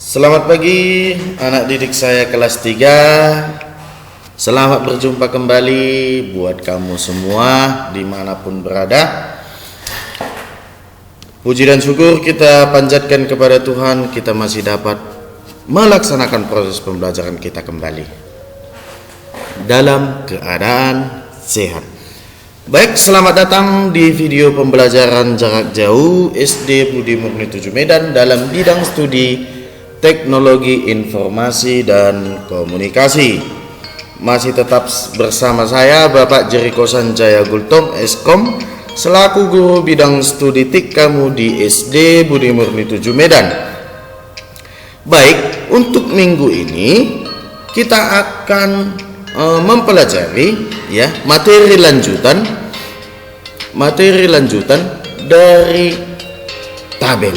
Selamat pagi anak didik saya kelas 3. Selamat berjumpa kembali buat kamu semua dimanapun berada. Puji dan syukur kita panjatkan kepada Tuhan, kita masih dapat melaksanakan proses pembelajaran kita kembali dalam keadaan sehat. Baik, selamat datang di video pembelajaran jarak jauh SD Budi Murni 7 Medan dalam bidang studi Teknologi Informasi dan Komunikasi. Masih tetap bersama saya Bapak Jeriko Sanjaya Gultom Eskom selaku guru bidang studi TIK kamu di SD Budi Murni 7 Medan. Baik, untuk minggu ini kita akan mempelajari materi lanjutan dari tabel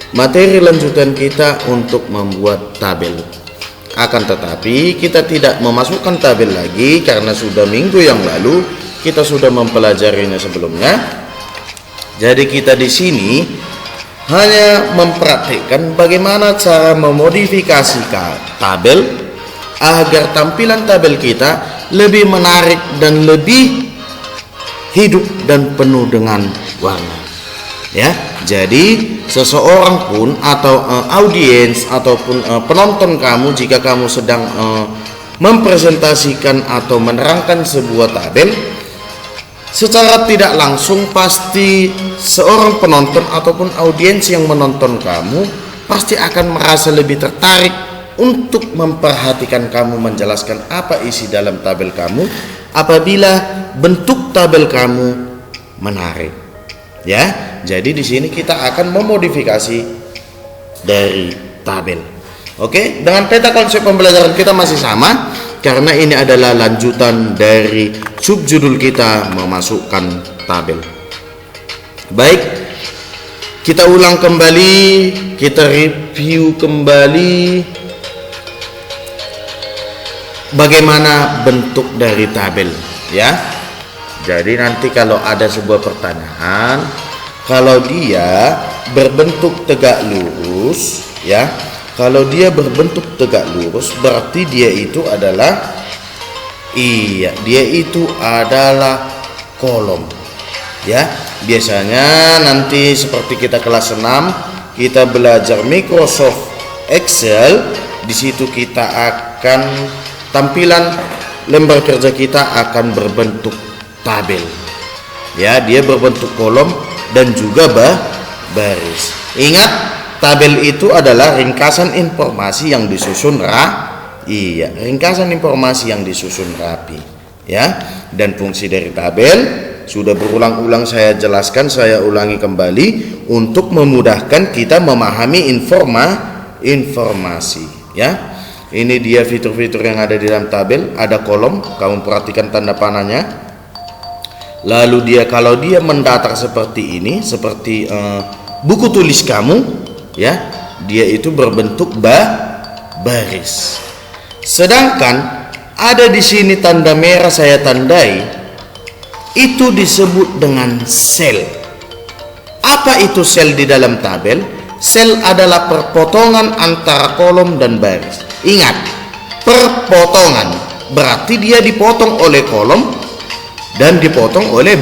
materi lanjutan kita untuk membuat tabel. Akan tetapi kita tidak memasukkan tabel lagi karena sudah minggu yang lalu kita sudah mempelajarinya sebelumnya. Jadi kita di sini hanya mempraktikkan bagaimana cara memodifikasi tabel agar tampilan tabel kita lebih menarik dan lebih hidup dan penuh dengan warna. Jadi seseorang pun atau audiens ataupun penonton kamu, jika kamu sedang mempresentasikan atau menerangkan sebuah tabel, secara tidak langsung pasti seorang penonton ataupun audiens yang menonton kamu pasti akan merasa lebih tertarik untuk memperhatikan kamu menjelaskan apa isi dalam tabel kamu apabila bentuk tabel kamu menarik. Jadi di sini kita akan memodifikasi dari tabel. Oke, dengan peta konsep pembelajaran kita masih sama karena ini adalah lanjutan dari subjudul kita memasukkan tabel. Baik, kita ulang kembali, kita review kembali bagaimana bentuk dari tabel Jadi nanti kalau ada sebuah pertanyaan, kalau dia berbentuk tegak lurus kalau dia berbentuk tegak lurus berarti dia itu adalah kolom. Biasanya nanti seperti kita kelas 6 kita belajar Microsoft Excel, di situ kita akan tampilan lembar kerja kita akan berbentuk tabel. Dia berbentuk kolom dan juga baris. Ingat, tabel itu adalah ringkasan informasi yang disusun ringkasan informasi yang disusun rapi. Dan fungsi dari tabel sudah berulang-ulang saya jelaskan, saya ulangi kembali untuk memudahkan kita memahami informasi. Ini dia fitur-fitur yang ada di dalam tabel. Ada kolom, kamu perhatikan tanda panahnya. Lalu kalau dia mendatar seperti ini, seperti buku tulis kamu, dia itu berbentuk baris. Sedangkan ada di sini tanda merah saya tandai, itu disebut dengan sel. Apa itu sel di dalam tabel? Sel adalah perpotongan antara kolom dan baris. Ingat, perpotongan berarti dia dipotong oleh kolom dan dipotong oleh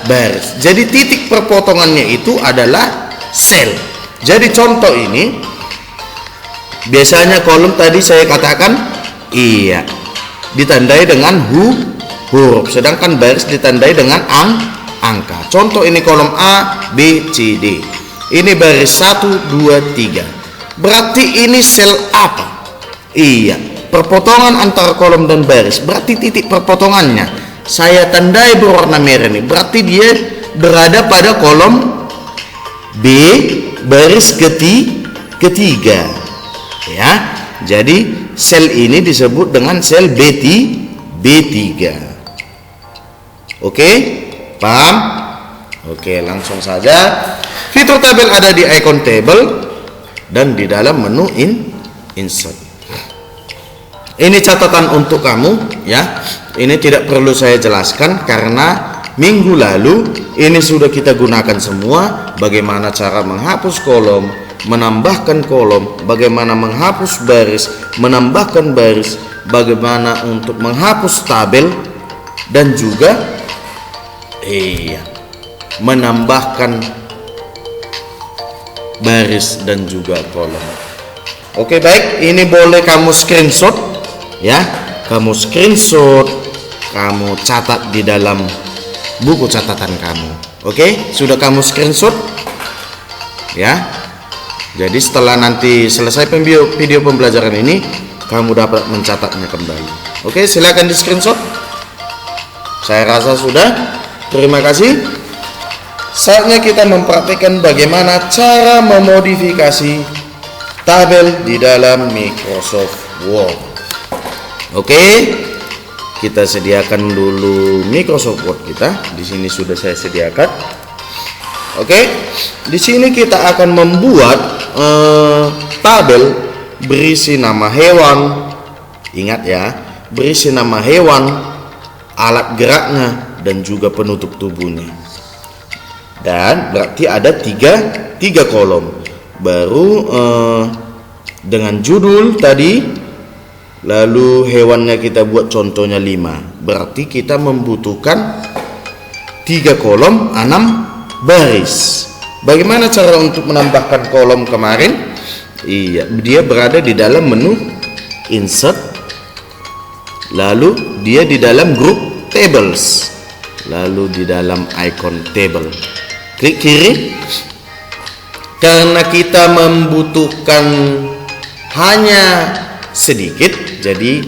baris. Jadi titik perpotongannya itu adalah sel. Jadi contoh ini biasanya kolom tadi saya katakan ditandai dengan huruf, sedangkan baris ditandai dengan angka. Contoh ini kolom A, B, C, D. Ini baris 1, 2, 3. Berarti ini sel apa? Perpotongan antara kolom dan baris. Berarti titik perpotongannya saya tandai berwarna merah ini, berarti dia berada pada kolom B, baris ketiga. Jadi sel ini disebut dengan sel B3. Oke, paham? Oke, langsung saja. Fitur tabel ada di icon table dan di dalam menu insert. Ini catatan untuk kamu Ini tidak perlu saya jelaskan karena minggu lalu ini sudah kita gunakan semua. Bagaimana cara menghapus kolom, menambahkan kolom, bagaimana menghapus baris, menambahkan baris, bagaimana untuk menghapus tabel, dan juga menambahkan baris dan juga kolom. Oke, baik, ini boleh kamu screenshot ya. Kamu screenshot, kamu catat di dalam buku catatan kamu. Oke, sudah kamu screenshot ya. Jadi setelah nanti selesai video pembelajaran ini, kamu dapat mencatatnya kembali. Oke, silakan di screenshot. Saya rasa sudah. Terima kasih. Saatnya kita mempraktikkan bagaimana cara memodifikasi tabel di dalam Microsoft Word. Oke, kita sediakan dulu Microsoft Word kita. Di sini sudah saya sediakan. Oke, di sini kita akan membuat tabel berisi nama hewan. Ingat ya, berisi nama hewan, alat geraknya, dan juga penutup tubuhnya. Dan berarti ada tiga kolom. Baru dengan judul tadi. Lalu hewannya kita buat contohnya 5. Berarti kita membutuhkan 3 kolom, 6 baris. Bagaimana cara untuk menambahkan kolom kemarin? Dia berada di dalam menu insert. Lalu dia di dalam group tables. Lalu di dalam icon table. Klik kiri. Karena kita membutuhkan hanya sedikit, jadi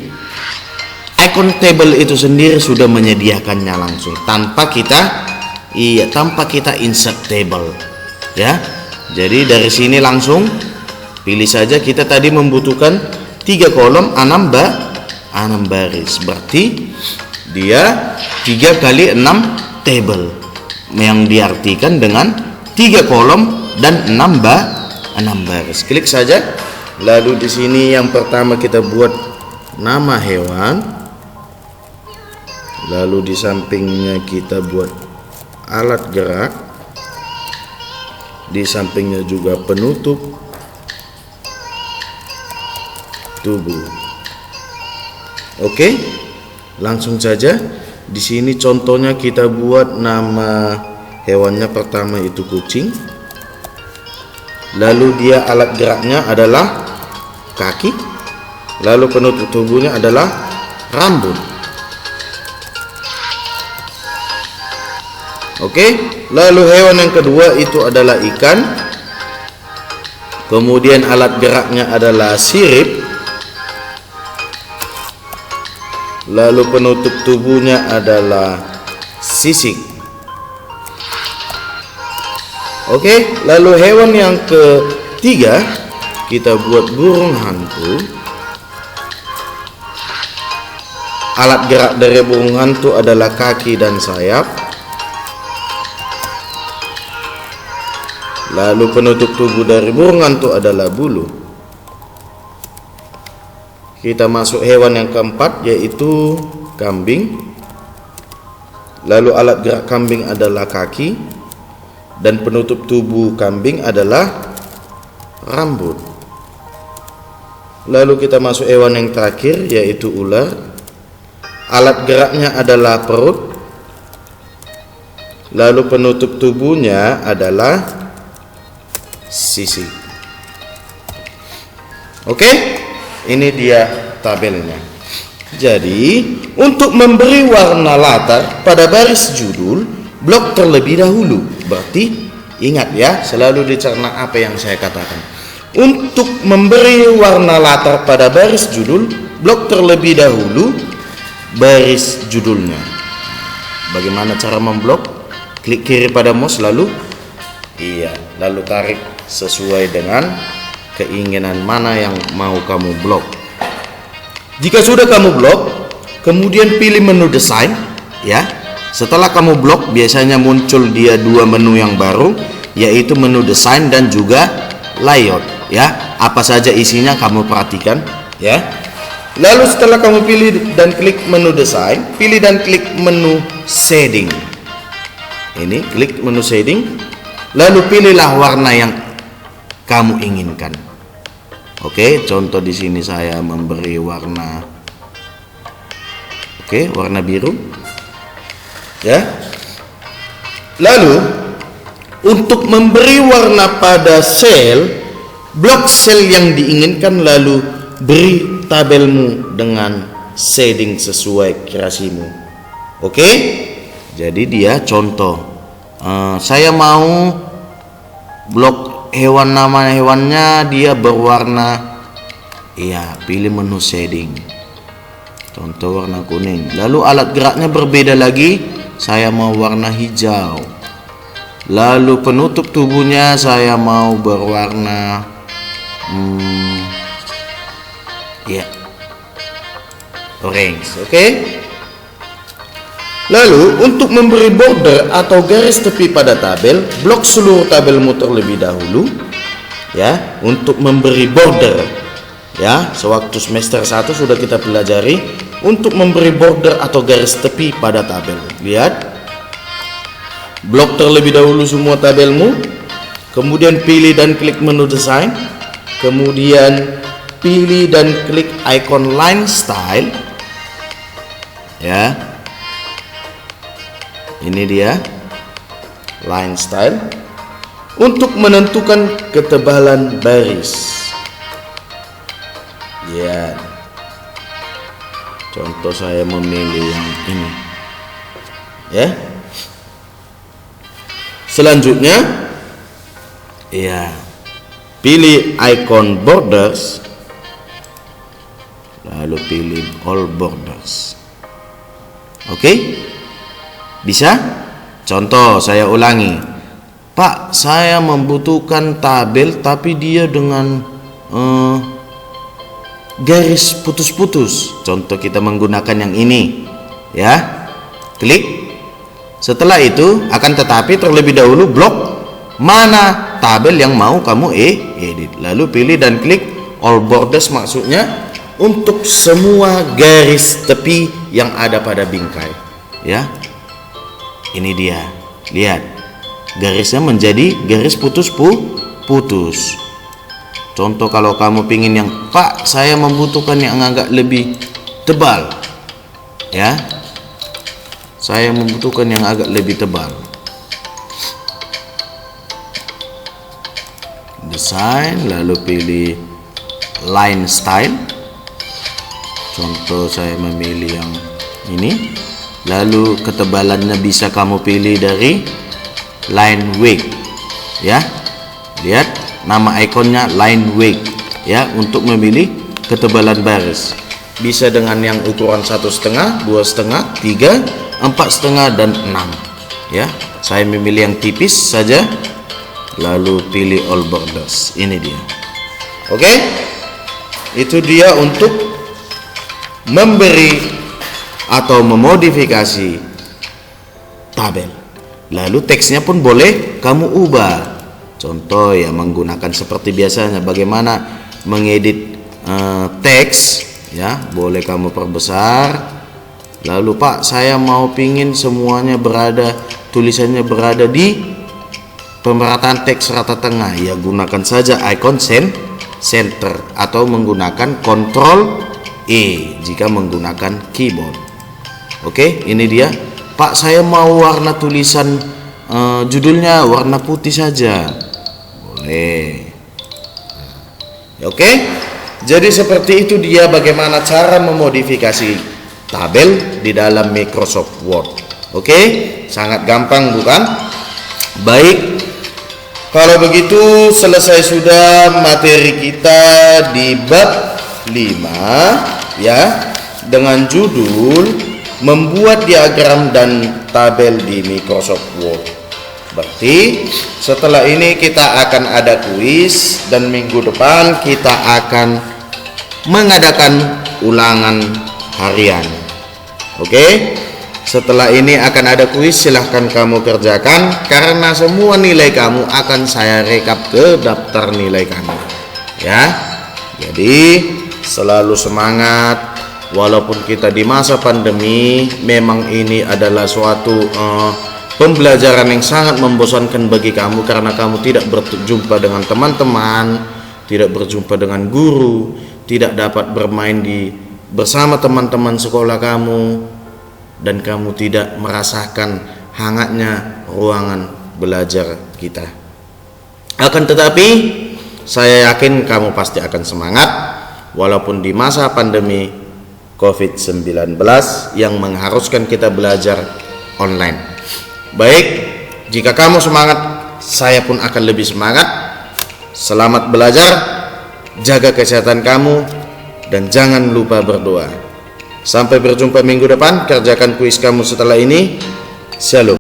icon table itu sendiri sudah menyediakannya langsung tanpa kita insert table ya. Jadi dari sini langsung pilih saja. Kita tadi membutuhkan 3 kolom, 6 baris. Berarti dia 3 kali 6 table, yang diartikan dengan 3 kolom dan 6 baris. Klik saja. Lalu di sini yang pertama kita buat nama hewan. Lalu di sampingnya kita buat alat gerak. Di sampingnya juga penutup tubuh. Oke, langsung saja. Di sini contohnya kita buat nama hewannya pertama itu kucing. Lalu dia alat geraknya adalah kaki. Lalu penutup tubuhnya adalah rambut. Oke, lalu hewan yang kedua itu adalah ikan. Kemudian alat geraknya adalah sirip. Lalu penutup tubuhnya adalah sisik. Oke, lalu hewan yang ketiga kita buat burung hantu. Alat gerak dari burung hantu adalah kaki dan sayap. Lalu penutup tubuh dari burung hantu adalah bulu. Kita masuk hewan yang keempat, yaitu kambing. Lalu alat gerak kambing adalah kaki, dan penutup tubuh kambing adalah rambut. Lalu kita masuk hewan yang terakhir, yaitu ular. Alat geraknya adalah perut. Lalu penutup tubuhnya adalah sisik. Oke, ini dia tabelnya. Jadi untuk memberi warna latar pada baris judul, blok terlebih dahulu. Berarti ingat ya, selalu dicerna apa yang saya katakan. Untuk memberi warna latar pada baris judul, blok terlebih dahulu baris judulnya. Bagaimana cara memblok? Klik kiri pada mouse, lalu lalu tarik sesuai dengan keinginan mana yang mau kamu blok. Jika sudah kamu blok, kemudian pilih menu desain ya. Setelah kamu blok, biasanya muncul dia dua menu yang baru, yaitu menu desain dan juga layout ya. Apa saja isinya kamu perhatikan ya. Lalu setelah kamu pilih dan klik menu desain, pilih dan klik menu shading. Ini klik menu shading, lalu pilihlah warna yang kamu inginkan. Oke, contoh di sini saya memberi warna, warna biru, ya. Lalu untuk memberi warna pada blok sel yang diinginkan, lalu beri tabelmu dengan shading sesuai kreasimu. Oke, jadi dia contoh. Saya mau blok hewan, nama hewannya dia berwarna, pilih menu shading, contoh warna kuning. Lalu alat geraknya berbeda lagi, saya mau warna hijau. Lalu penutup tubuhnya saya mau berwarna orange. Lalu untuk memberi border atau garis tepi pada tabel, blok seluruh tabelmu terlebih dahulu, ya, untuk memberi border, ya. Sewaktu semester 1 sudah kita pelajari untuk memberi border atau garis tepi pada tabel. Lihat, blok terlebih dahulu semua tabelmu, kemudian pilih dan klik menu desain, kemudian pilih dan klik icon line style, ya. Ini dia line style untuk menentukan ketebalan baris, ya. Contoh saya memilih yang ini, ya. Selanjutnya, ya, pilih icon borders, lalu pilih all borders. Bisa? Contoh saya ulangi, Pak, saya membutuhkan tabel tapi dia dengan garis putus-putus. Contoh kita menggunakan yang ini, ya. Klik. Setelah itu akan tetapi terlebih dahulu blok mana tabel yang mau kamu edit. Lalu pilih dan klik all borders, maksudnya untuk semua garis tepi yang ada pada bingkai, ya. Ini dia, lihat, garisnya menjadi garis putus. Contoh kalau kamu pingin yang, Pak, saya membutuhkan yang agak lebih tebal, ya. Saya membutuhkan yang agak lebih tebal. Desain, lalu pilih line style. Contoh saya memilih yang ini. Lalu ketebalannya bisa kamu pilih dari line weight, ya. Lihat nama ikonnya line weight, ya, untuk memilih ketebalan baris. Bisa dengan yang ukuran 1,5, 2,5, 3, 4,5 dan 6, ya. Saya memilih yang tipis saja, lalu pilih all borders. Ini dia. Itu dia untuk memberi atau memodifikasi tabel. Lalu teksnya pun boleh kamu ubah. Contoh, ya, menggunakan seperti biasanya bagaimana mengedit teks, ya, boleh kamu perbesar. Lalu, Pak, saya mau pingin semuanya tulisannya berada di pemerataan teks rata tengah, ya, gunakan saja icon center atau menggunakan Ctrl E jika menggunakan keyboard. Ini dia, Pak, saya mau warna tulisan judulnya warna putih saja, boleh. Jadi seperti itu dia bagaimana cara memodifikasi tabel di dalam Microsoft Word. Sangat gampang, bukan? Baik, kalau begitu selesai sudah materi kita di bab 5, ya, dengan judul membuat diagram dan tabel di Microsoft Word. Berarti setelah ini kita akan ada kuis dan minggu depan kita akan mengadakan ulangan harian. Setelah ini akan ada kuis, silahkan kamu kerjakan karena semua nilai kamu akan saya rekap ke daftar nilai kamu, ya. Jadi selalu semangat. Walaupun kita di masa pandemi, memang ini adalah suatu pembelajaran yang sangat membosankan bagi kamu karena kamu tidak berjumpa dengan teman-teman, tidak berjumpa dengan guru, tidak dapat bermain bersama teman-teman sekolah kamu, dan kamu tidak merasakan hangatnya ruangan belajar kita. Akan tetapi saya yakin kamu pasti akan semangat walaupun di masa pandemi COVID-19 yang mengharuskan kita belajar online. Baik, jika kamu semangat, saya pun akan lebih semangat. Selamat belajar, jaga kesehatan kamu, dan jangan lupa berdoa. Sampai berjumpa minggu depan. Kerjakan kuis kamu setelah ini. Shalom.